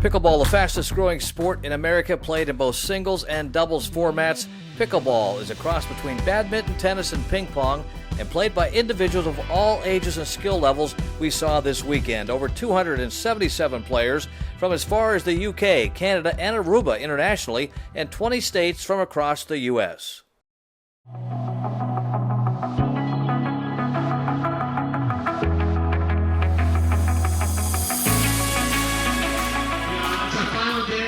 Pickleball, the fastest growing sport in America, played in both singles and doubles formats. Pickleball is a cross between badminton, tennis, and ping pong, and played by individuals of all ages and skill levels. We saw this weekend over 277 players from as far as the UK, Canada, and Aruba internationally, and 20 states from across the U.S.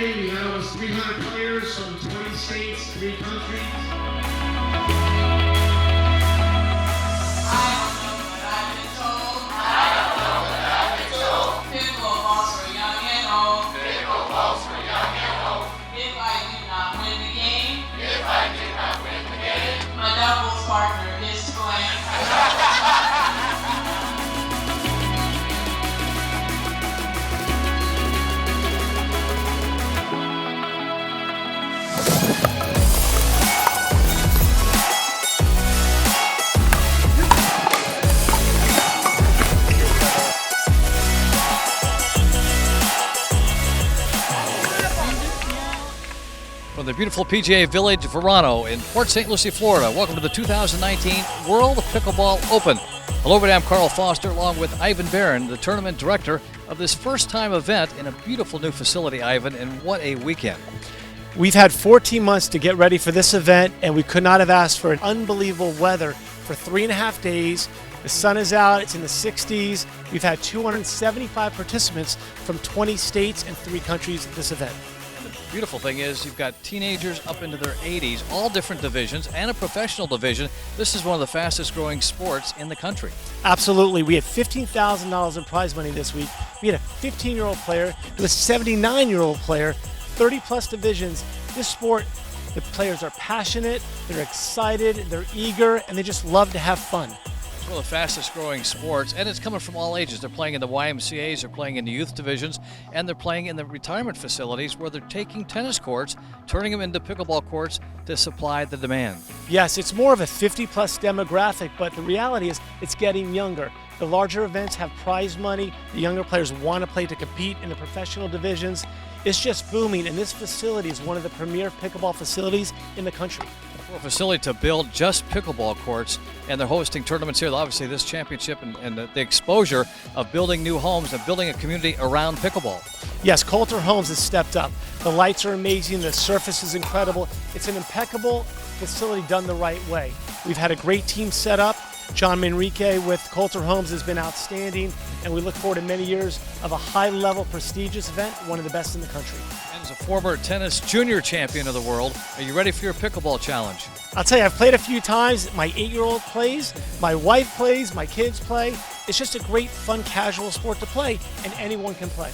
We had almost 300 players from 20 states, 3 countries. From the beautiful PGA Village Verano in Port St. Lucie, Florida, welcome to the 2019 World Pickleball Open. Hello, I'm Carl Foster, along with Ivan Barron, the tournament director of this first-time event in a beautiful new facility, Ivan, and what a weekend. We've had 14 months to get ready for this event, and we could not have asked for an unbelievable weather for 3.5 days. The sun is out, it's in the 60s. We've had 275 participants from 20 states and 3 countries at this event. Beautiful thing is you've got teenagers up into their 80s, all different divisions, and a professional division. This is one of the fastest growing sports in the country. Absolutely. We had $15,000 in prize money this week. We had a 15-year-old player, a 79-year-old player, 30-plus divisions. This sport, the players are passionate, they're excited, they're eager, and they just love to have fun. It's one of the fastest growing sports, and it's coming from all ages. They're playing in the YMCAs, they're playing in the youth divisions, and they're playing in the retirement facilities where they're taking tennis courts, turning them into pickleball courts to supply the demand. Yes, it's more of a 50-plus demographic, but the reality is it's getting younger. The larger events have prize money. The younger players want to play to compete in the professional divisions. It's just booming, and this facility is one of the premier pickleball facilities in the country. For a facility to build just pickleball courts, and they're hosting tournaments here. Obviously, this championship and the exposure of building new homes and building a community around pickleball. Yes, Coulter Homes has stepped up. The lights are amazing. The surface is incredible. It's an impeccable facility done the right way. We've had a great team set up. John Manrique with Coulter Homes has been outstanding, and we look forward to many years of a high-level, prestigious event, one of the best in the country. And as a former tennis junior champion of the world, are you ready for your pickleball challenge? I'll tell you, I've played a few times. My 8-year-old plays, my wife plays, my kids play. It's just a great, fun, casual sport to play, and anyone can play.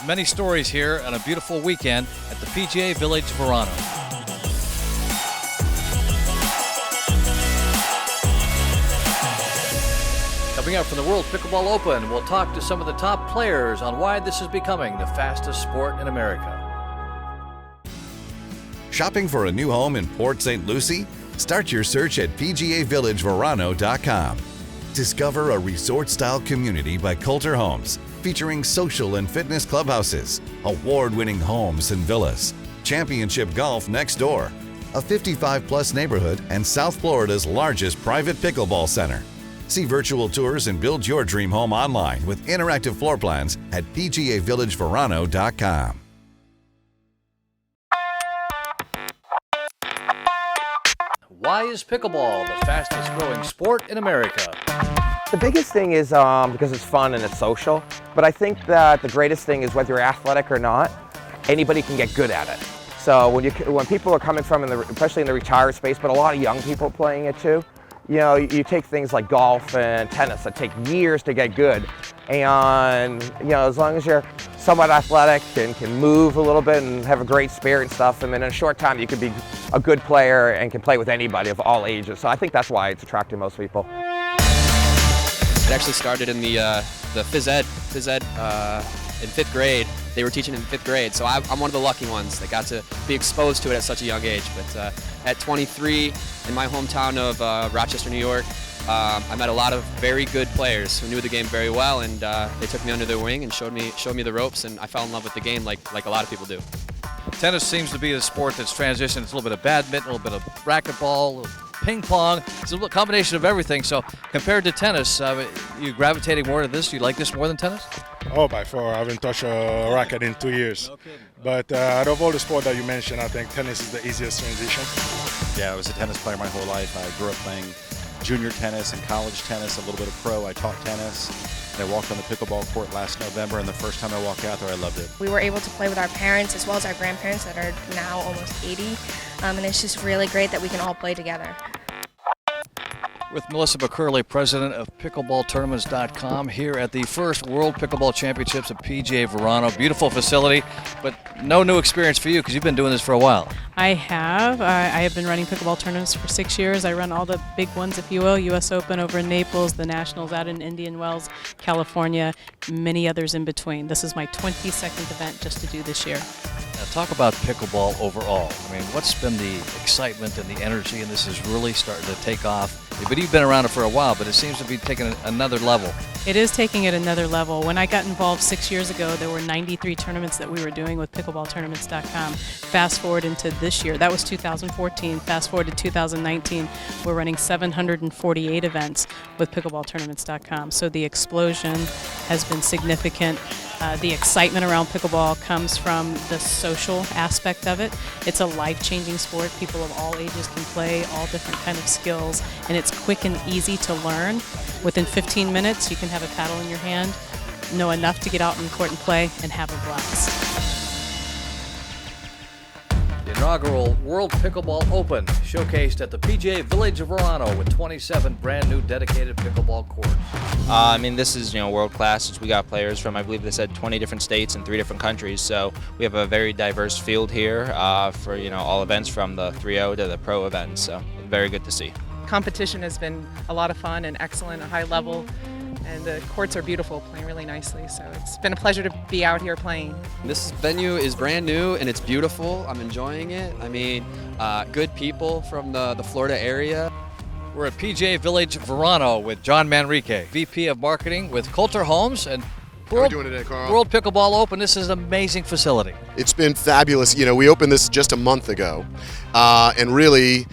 Many stories here on a beautiful weekend at the PGA Village Verano. Coming up from the World Pickleball Open, we'll talk to some of the top players on why this is becoming the fastest sport in America. Shopping for a new home in Port St. Lucie? Start your search at PGAVillageVerano.com. Discover a resort-style community by Coulter Homes, featuring social and fitness clubhouses, award-winning homes and villas, championship golf next door, a 55-plus neighborhood, and South Florida's largest private pickleball center. See virtual tours and build your dream home online with interactive floor plans at PGAVillageVerano.com. Why is pickleball the fastest growing sport in America? The biggest thing is because it's fun and it's social, but I think that the greatest thing is whether you're athletic or not, anybody can get good at it. So when people are coming from, especially in the retired space, but a lot of young people playing it too, you know, you take things like golf and tennis that take years to get good. And, you know, as long as you're somewhat athletic and can move a little bit and have a great spirit and stuff, and then in a short time you could be a good player and can play with anybody of all ages. So I think that's why it's attracting most people. It actually started in the phys ed in 5th grade. They were teaching in 5th grade, so I'm one of the lucky ones that got to be exposed to it at such a young age. But at 23, in my hometown of Rochester, New York, I met a lot of very good players who knew the game very well, and they took me under their wing and showed me the ropes, and I fell in love with the game like a lot of people do. Tennis seems to be a sport that's transitioned. It's a little bit of badminton, a little bit of racquetball, a little ping pong. It's a little combination of everything. So compared to tennis, you gravitating more to this? You like this more than tennis? Oh, by far. I haven't touched a racket in 2 years. No kidding. But out of all the sports that you mentioned, I think tennis is the easiest transition. Yeah, I was a tennis player my whole life. I grew up playing junior tennis and college tennis, a little bit of pro. I taught tennis. And I walked on the pickleball court last November, and the first time I walked out there, I loved it. We were able to play with our parents as well as our grandparents that are now almost 80, and it's just really great that we can all play together. With Melissa McCurley, president of PickleballTournaments.com, here at the first World Pickleball Championships at PGA Verano. Beautiful facility, but no new experience for you because you've been doing this for a while. I have. I have been running pickleball tournaments for 6 years. I run all the big ones, if you will, U.S. Open over in Naples, the Nationals out in Indian Wells, California, many others in between. This is my 22nd event just to do this year. Now talk about pickleball overall. I mean, what's been the excitement and the energy, and this is really starting to take off. But you've been around it for a while, but it seems to be taking another level. It is taking it another level. When I got involved 6 years ago, there were 93 tournaments that we were doing with PickleballTournaments.com. Fast forward into this year, that was 2014. Fast forward to 2019, we're running 748 events with PickleballTournaments.com. So the explosion has been significant. The excitement around pickleball comes from the social aspect of it. It's a life-changing sport. People of all ages can play all different kind of skills, and it's quick and easy to learn. Within 15 minutes, you can have a paddle in your hand, know enough to get out on the court and play, and have a blast. The inaugural World Pickleball Open showcased at the PGA Village of Verano with 27 brand new dedicated pickleball courts. I mean, this is, world class. We got players from, I believe they said 20 different states and 3 different countries. So we have a very diverse field here for, all events from the 3-0 to the pro events. So very good to see. Competition has been a lot of fun and excellent, a high level, and the courts are beautiful, playing really nicely. So it's been a pleasure to be out here playing. This venue is brand new and it's beautiful. I'm enjoying it. I mean, good people from the Florida area. We're at PGA Village Verano with John Manrique, VP of Marketing with Coulter Homes and How are we doing today, Carl? World Pickleball Open. This is an amazing facility. It's been fabulous. We opened this just a month ago, and really,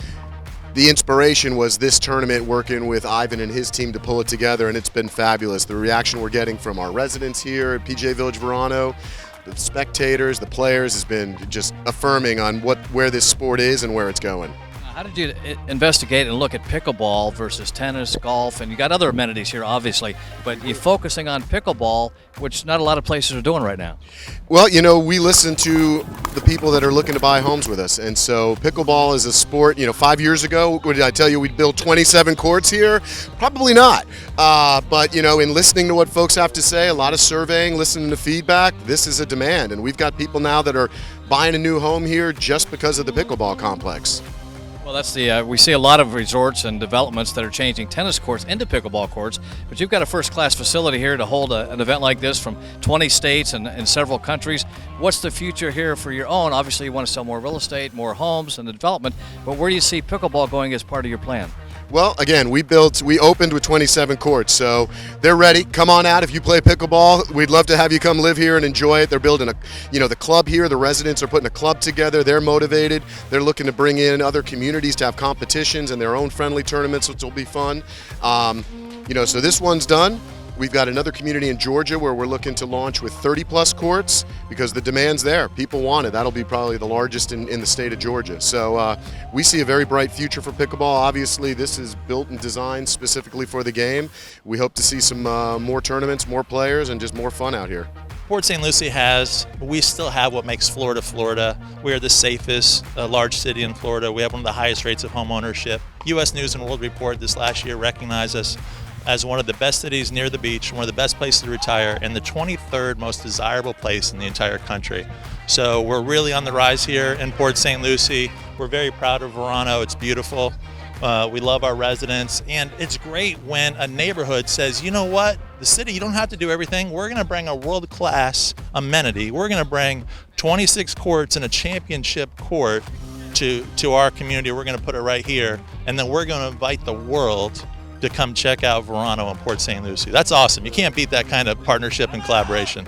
the inspiration was this tournament, working with Ivan and his team to pull it together, and it's been fabulous. The reaction we're getting from our residents here at PGA Village Verano, the spectators, the players, has been just affirming on where this sport is and where it's going. How did you investigate and look at pickleball versus tennis, golf, and you got other amenities here, obviously, but you're focusing on pickleball, which not a lot of places are doing right now? Well, we listen to the people that are looking to buy homes with us, and so pickleball is a sport. 5 years ago, what did I tell you? We'd build 27 courts here? Probably not. But in listening to what folks have to say, a lot of surveying, listening to feedback, this is a demand, and we've got people now that are buying a new home here just because of the pickleball complex. Well, that's we see a lot of resorts and developments that are changing tennis courts into pickleball courts, but you've got a first-class facility here to hold an event like this from 20 states and several countries. What's the future here for your own? Obviously, you want to sell more real estate, more homes, and the development, but where do you see pickleball going as part of your plan? Well, again, we opened with 27 courts, so they're ready. Come on out if you play pickleball. We'd love to have you come live here and enjoy it. They're building the club here. The residents are putting a club together. They're motivated. They're looking to bring in other communities to have competitions and their own friendly tournaments, which will be fun. So this one's done. We've got another community in Georgia where we're looking to launch with 30-plus courts because the demand's there. People want it. That'll be probably the largest in the state of Georgia. So we see a very bright future for pickleball. Obviously, this is built and designed specifically for the game. We hope to see some more tournaments, more players, and just more fun out here. Port St. Lucie we still have what makes Florida, Florida. We are the safest large city in Florida. We have one of the highest rates of home ownership. U.S. News & World Report this last year recognized us as one of the best cities near the beach, one of the best places to retire, and the 23rd most desirable place in the entire country. So we're really on the rise here in Port St. Lucie. We're very proud of Verano. It's beautiful. We love our residents, and it's great when a neighborhood says, you know what, the city, you don't have to do everything. We're going to bring a world-class amenity. We're going to bring 26 courts and a championship court to our community. We're going to put it right here, and then we're going to invite the world to come check out Verano and Port St. Lucie. That's awesome. You can't beat that kind of partnership and collaboration.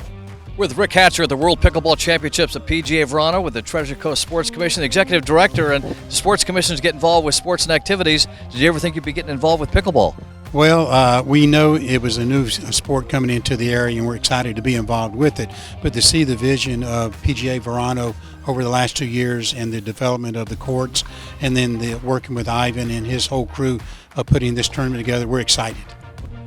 With Rick Hatcher at the World Pickleball Championships at PGA Verano with the Treasure Coast Sports Commission, the Executive Director, and sports commissions get involved with sports and activities. Did you ever think you'd be getting involved with pickleball? Well, we know it was a new sport coming into the area, and we're excited to be involved with it. But to see the vision of PGA Verano over the last 2 years and the development of the courts, and then the working with Ivan and his whole crew of putting this tournament together, we're excited.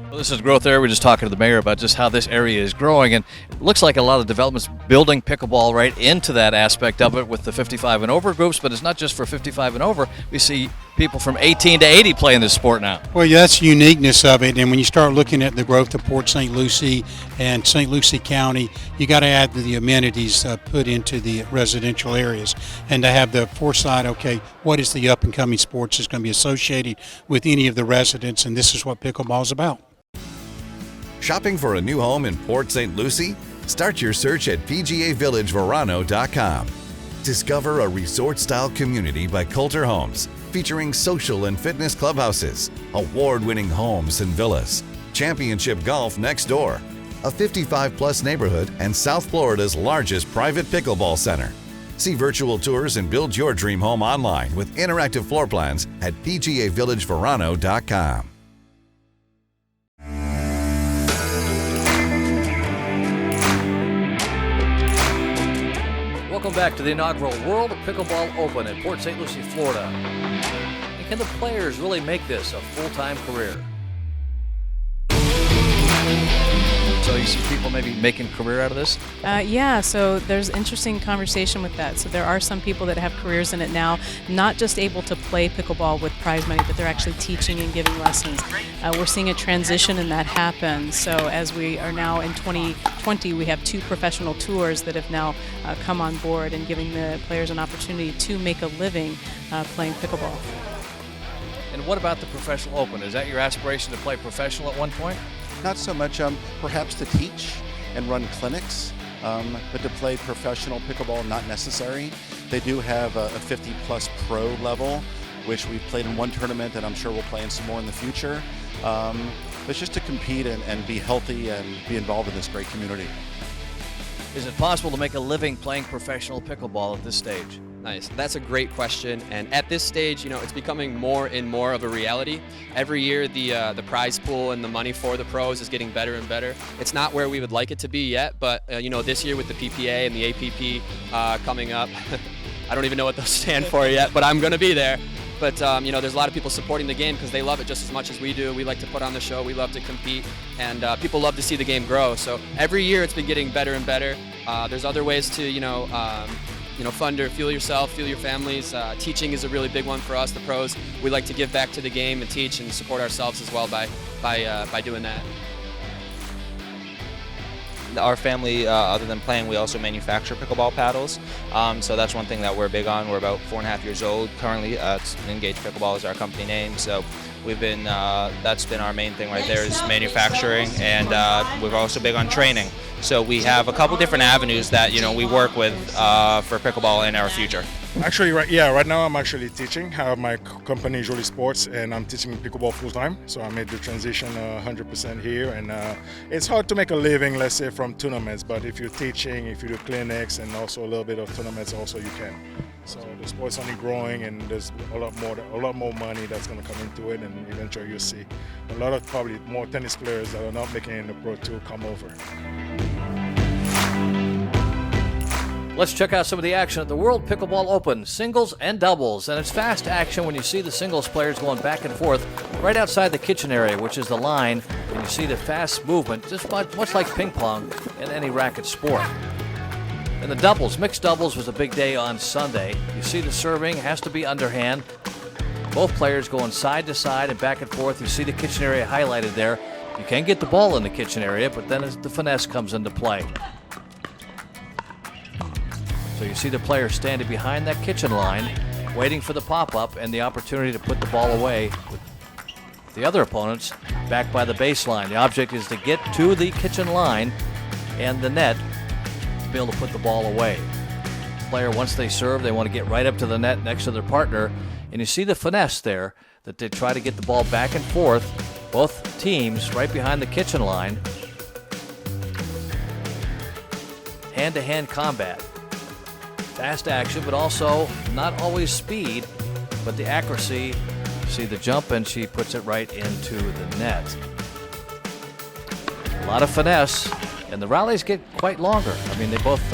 Well, this is growth area. We're just talking to the mayor about just how this area is growing, and it looks like a lot of developments building pickleball right into that aspect of it with the 55 and over groups, but it's not just for 55 and over. We see people from 18 to 80 playing this sport now. Well, yeah, that's the uniqueness of it, and when you start looking at the growth of Port St. Lucie and St. Lucie County, you got to add the amenities put into the residential areas, and to have the foresight, okay, what is the up-and-coming sports that's going to be associated with any of the residents, and this is what pickleball is about. Shopping for a new home in Port St. Lucie? Start your search at PGAVillageVerano.com. Discover a resort-style community by Coulter Homes, featuring social and fitness clubhouses, award-winning homes and villas, championship golf next door, a 55-plus neighborhood, and South Florida's largest private pickleball center. See virtual tours and build your dream home online with interactive floor plans at PGAVillageVerano.com. Welcome back to the inaugural World Pickleball Open at Port St. Lucie, Florida. And can the players really make this a full-time career? So you see people maybe making a career out of this? Yeah, so there's interesting conversation with that. So there are some people that have careers in it now, not just able to play pickleball with prize money, but they're actually teaching and giving lessons. We're seeing a transition in that happen. So as we are now in 2020, we have 2 professional tours that have now come on board and giving the players an opportunity to make a living playing pickleball. And what about the Professional Open? Is that your aspiration to play professional at one point? Not so much, perhaps to teach and run clinics, but to play professional pickleball, not necessary. They do have a 50-plus pro level, which we've played in one tournament, and I'm sure we'll play in some more in the future. But just to compete and be healthy and be involved in this great community. Is it possible to make a living playing professional pickleball at this stage? Nice. That's a great question. And at this stage, it's becoming more and more of a reality. Every year, the prize pool and the money for the pros is getting better and better. It's not where we would like it to be yet, but this year with the PPA and the APP coming up, I don't even know what those stand for yet, but I'm going to be there. But there's a lot of people supporting the game because they love it just as much as we do. We like to put on the show. We love to compete, and people love to see the game grow. So every year it's been getting better and better. There's other ways to fund or fuel yourself, fuel your families. Teaching is a really big one for us, the pros. We like to give back to the game and teach and support ourselves as well by doing that. Our family, other than playing, we also manufacture pickleball paddles. So that's one thing that we're big on. We're about 4.5 years old currently. It's Engage Pickleball is our company name. So we've been that's been our main thing right there is manufacturing, and we're also big on training. So we have a couple different avenues that we work with for pickleball in our future. Actually, right now I'm actually teaching. My company is Jolie Sports, and I'm teaching pickleball full time. So I made the transition 100% here, and it's hard to make a living, let's say, from tournaments. But if you're teaching, if you do clinics, and also a little bit of tournaments, also you can. So the sport's only growing, and there's a lot more money that's going to come into it, and eventually you'll see a lot of probably more tennis players that are not making it in the Pro Tour come over. Let's check out some of the action at the World Pickleball Open, singles and doubles. And it's fast action when you see the singles players going back and forth right outside the kitchen area, which is the line, and you see the fast movement, just much like ping pong in any racket sport. And the doubles, mixed doubles, was a big day on Sunday. You see the serving has to be underhand. Both players going side to side and back and forth. You see the kitchen area highlighted there. You can get the ball in the kitchen area, but then the finesse comes into play. So you see the player standing behind that kitchen line, waiting for the pop-up and the opportunity to put the ball away with the other opponents back by the baseline. The object is to get to the kitchen line and the net to be able to put the ball away. The player, once they serve, they want to get right up to the net next to their partner, and you see the finesse there, that they try to get the ball back and forth Both teams right behind the kitchen line. Hand-to-hand combat. Fast action, but also not always speed, but the accuracy. See the jump, and she puts it right into the net. A lot of finesse, and the rallies get quite longer. I mean, they both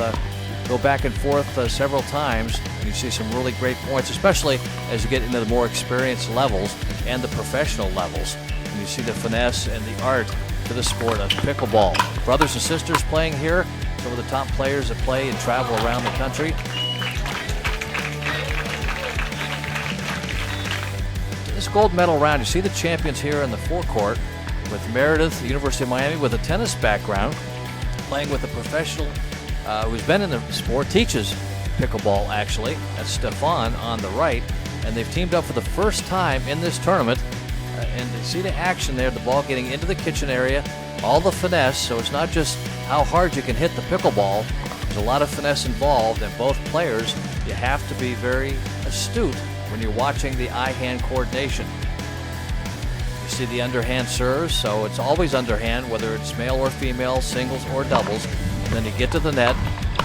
go back and forth several times, and you see some really great points, especially as you get into the more experienced levels and the professional levels. And you see the finesse and the art to the sport of pickleball. Brothers and sisters playing here, some of the top players that play and travel around the country. This gold medal round, you see the champions here in the forecourt with Meredith, the University of Miami, with a tennis background, playing with a professional who's been in the sport, teaches pickleball actually. That's Stefan on the right, and they've teamed up for the first time in this tournament. And you see the action there, the ball getting into the kitchen area, all the finesse, so it's not just how hard you can hit the pickleball. There's a lot of finesse involved, and both players, you have to be very astute when you're watching the eye-hand coordination. You see the underhand serves, so it's always underhand, whether it's male or female, singles or doubles. And then you get to the net,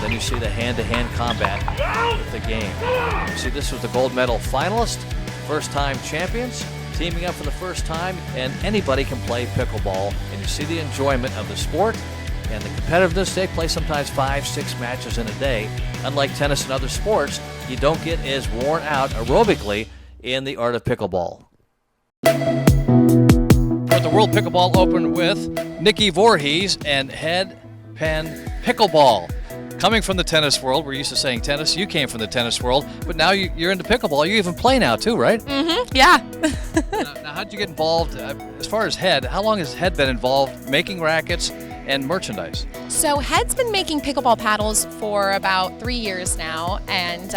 then you see the hand-to-hand combat with the game. You see this was the gold medal finalist, first-time champions, teaming up for the first time, and anybody can play pickleball. And you see the enjoyment of the sport and the competitiveness. They play sometimes 5-6 matches in a day. Unlike tennis and other sports, you don't get as worn out aerobically in the art of pickleball. We're at the World Pickleball Open with Nikki Voorhees and Head Pen Pickleball. Coming from the tennis world, we're used to saying tennis. You came from the tennis world, but now you're into pickleball. You even play now too, right? Mm-hmm. Yeah. Now, how'd you get involved? As far as Head, how long has Head been involved making rackets and merchandise? So Head's been making pickleball paddles for about 3 years now, and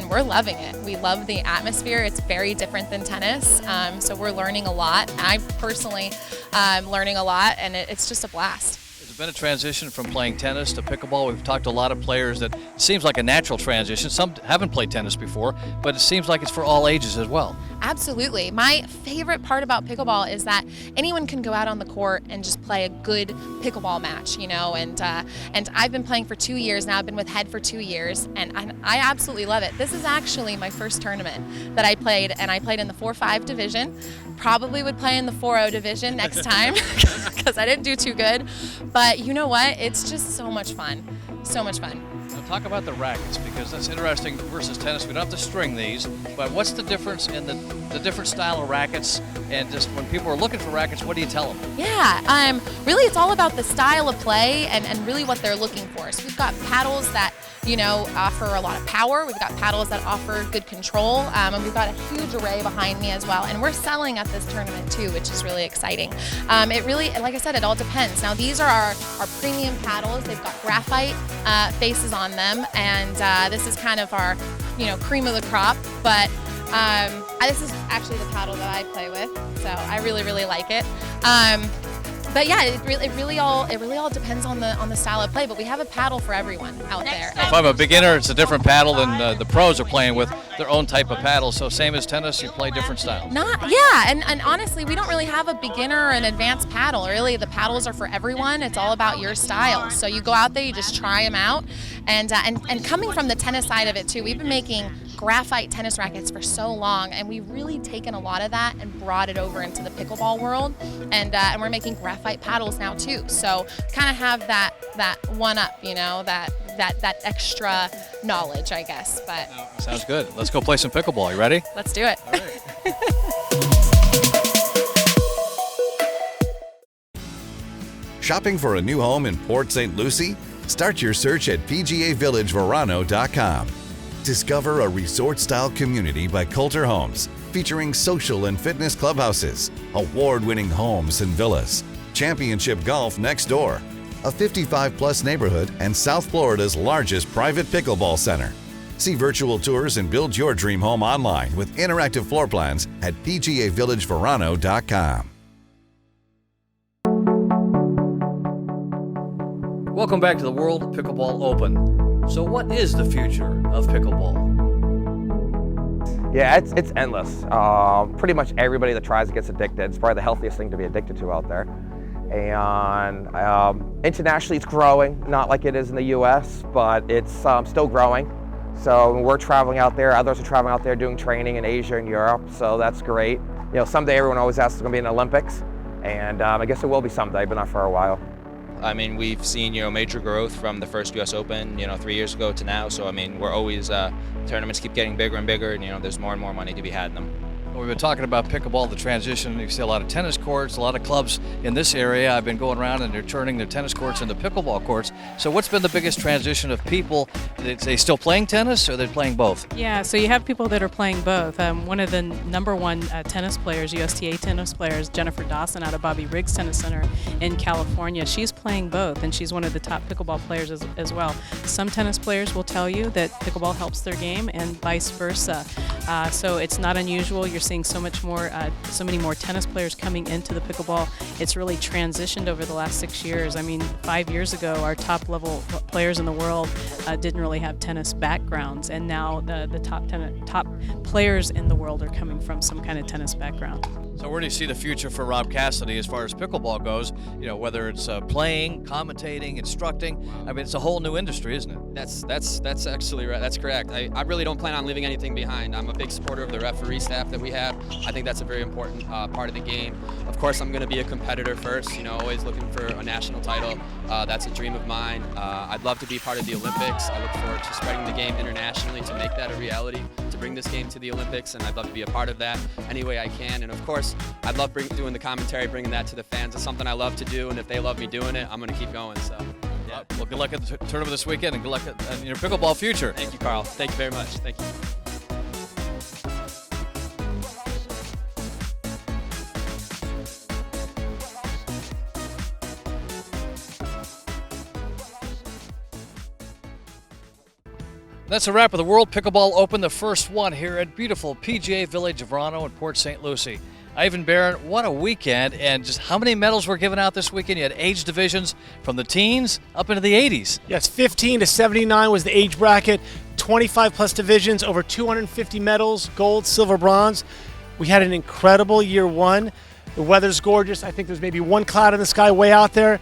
we're loving it. We love the atmosphere. It's very different than tennis, so we're learning a lot. I personally learning a lot, and it's just a blast. There's been a transition from playing tennis to pickleball. We've talked to a lot of players that it seems like a natural transition. Some haven't played tennis before, but it seems like it's for all ages as well. Absolutely. My favorite part about pickleball is that anyone can go out on the court and just play a good pickleball match, you know, and I've been playing for 2 years now. I've been with Head for 2 years, and I absolutely love it. This is actually my first tournament that I played, and I played in the 4-5 division. Probably would play in the 4-0 division next time because I didn't do too good. But you know what? It's just so much fun. So much fun. Now talk about the rackets, because that's interesting versus tennis. We don't have to string these, but what's the difference in the different style of rackets? And just when people are looking for rackets, what do you tell them? Yeah, really it's all about the style of play and really what they're looking for. So we've got paddles that, you know, offer a lot of power. We've got paddles that offer good control, and we've got a huge array behind me as well. And we're selling at this tournament too, which is really exciting. It really, like I said, it all depends. Now these are our premium paddles. They've got graphite faces on them, and this is kind of our, you know, cream of the crop. But this is actually the paddle that I play with, so I really, really like it. But yeah, it really all depends on the style of play. But we have a paddle for everyone out there. If I'm a beginner, it's a different paddle than the pros are playing with their own type of paddle. So same as tennis, you play different styles. And honestly, we don't really have a beginner and advanced paddle. Really, the paddles are for everyone. It's all about your style. So you go out there, you just try them out, and coming from the tennis side of it too, we've been making graphite tennis rackets for so long, and we've really taken a lot of that and brought it over into the pickleball world, and we're making graphite paddles now too. So kind of have that one up, you know, that extra knowledge, I guess. But sounds good. Let's go play some pickleball. You ready? Let's do it. All right. Shopping for a new home in Port St. Lucie? Start your search at PGAVillageVerano.com. Discover a resort-style community by Coulter Homes, featuring social and fitness clubhouses, award-winning homes and villas, championship golf next door, a 55-plus neighborhood, and South Florida's largest private pickleball center. See virtual tours and build your dream home online with interactive floor plans at PGAVillageVerano.com. Welcome back to the World Pickleball Open. So what is the future of pickleball? Yeah, it's endless. Pretty much everybody that tries it gets addicted. It's probably the healthiest thing to be addicted to out there. And internationally, it's growing, not like it is in the U.S., but it's still growing. So when we're traveling out there, others are traveling out there doing training in Asia and Europe, so that's great. You know, someday everyone always asks if it's going to be an Olympics, and I guess it will be someday, but not for a while. I mean, we've seen, major growth from the first U.S. Open, 3 years ago to now. So, I mean, we're always, tournaments keep getting bigger and bigger, and, there's more and more money to be had in them. We've been talking about pickleball, the transition. You see a lot of tennis courts, a lot of clubs in this area. I've been going around and they're turning their tennis courts into pickleball courts. So what's been the biggest transition of people? Are they still playing tennis or are they playing both? Yeah, so you have people that are playing both. One of the number one tennis players, USTA tennis players, Jennifer Dawson out of Bobby Riggs Tennis Center in California, she's playing both, and she's one of the top pickleball players as well. Some tennis players will tell you that pickleball helps their game and vice versa. So it's not unusual. You're seeing so many more tennis players coming into the pickleball. It's really transitioned over the last 6 years. I mean, 5 years ago, our top level players in the world didn't really have tennis backgrounds, and now the top players in the world are coming from some kind of tennis background. So where do you see the future for Rob Cassidy as far as pickleball goes? Whether it's playing, commentating, instructing. I mean, it's a whole new industry, isn't it? That's actually right. That's correct. I really don't plan on leaving anything behind. I'm a big supporter of the referee staff that we have. I think that's a very important part of the game. Of course, I'm going to be a competitor first. Always looking for a national title. That's a dream of mine. I'd love to be part of the Olympics. I look forward to spreading the game internationally to make that a reality, to bring this game to the Olympics, and I'd love to be a part of that any way I can. And of course, I'd love doing the commentary, bringing that to the fans. It's something I love to do, and if they love me doing it, I'm going to keep going. So, yeah. Well, good luck at the tournament this weekend, and good luck in your pickleball future. Thank you, Carl. Thank you very much. Thank you. That's a wrap of the World Pickleball Open, the first one here at beautiful PGA Village of Verano in Port St. Lucie. Ivan Barron, what a weekend, and just how many medals were given out this weekend? You had age divisions from the teens up into the 80s. Yes, 15 to 79 was the age bracket, 25 plus divisions, over 250 medals, gold, silver, bronze. We had an incredible year one. The weather's gorgeous. I think there's maybe one cloud in the sky way out there.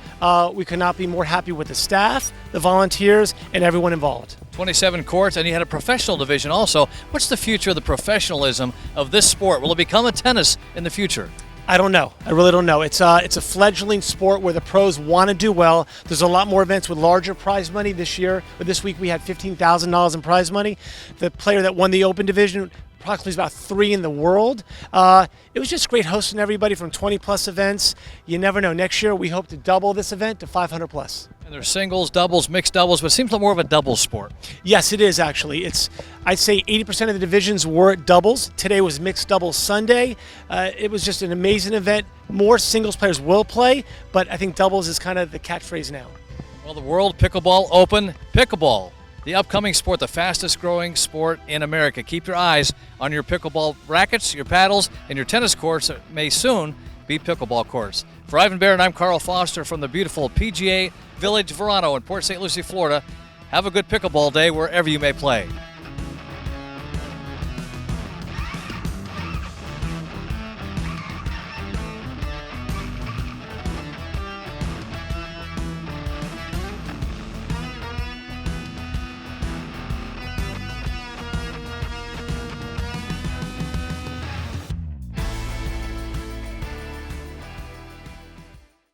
We could not be more happy with the staff, the volunteers, and everyone involved. 27 courts, and you had a professional division also. What's the future of the professionalism of this sport? Will it become a tennis in the future? I don't know. I really don't know. It's a fledgling sport where the pros want to do well. There's a lot more events with larger prize money this year. But this week we had $15,000 in prize money. The player that won the Open division approximately about 3 in the world. It was just great hosting everybody from 20 plus events. You never know. Next year we hope to double this event to 500 plus. And there's singles, doubles, mixed doubles, but it seems like more of a doubles sport. Yes, it is actually. I'd say 80% of the divisions were doubles. Today was mixed doubles Sunday. It was just an amazing event. More singles players will play, but I think doubles is kind of the catchphrase now. Well, the World Pickleball Open, pickleball, the upcoming sport, the fastest growing sport in America. Keep your eyes on your pickleball rackets, your paddles, and your tennis courts that may soon be pickleball courts. For Ivan Barron, I'm Carl Foster from the beautiful PGA Village Verano in Port St. Lucie, Florida. Have a good pickleball day wherever you may play.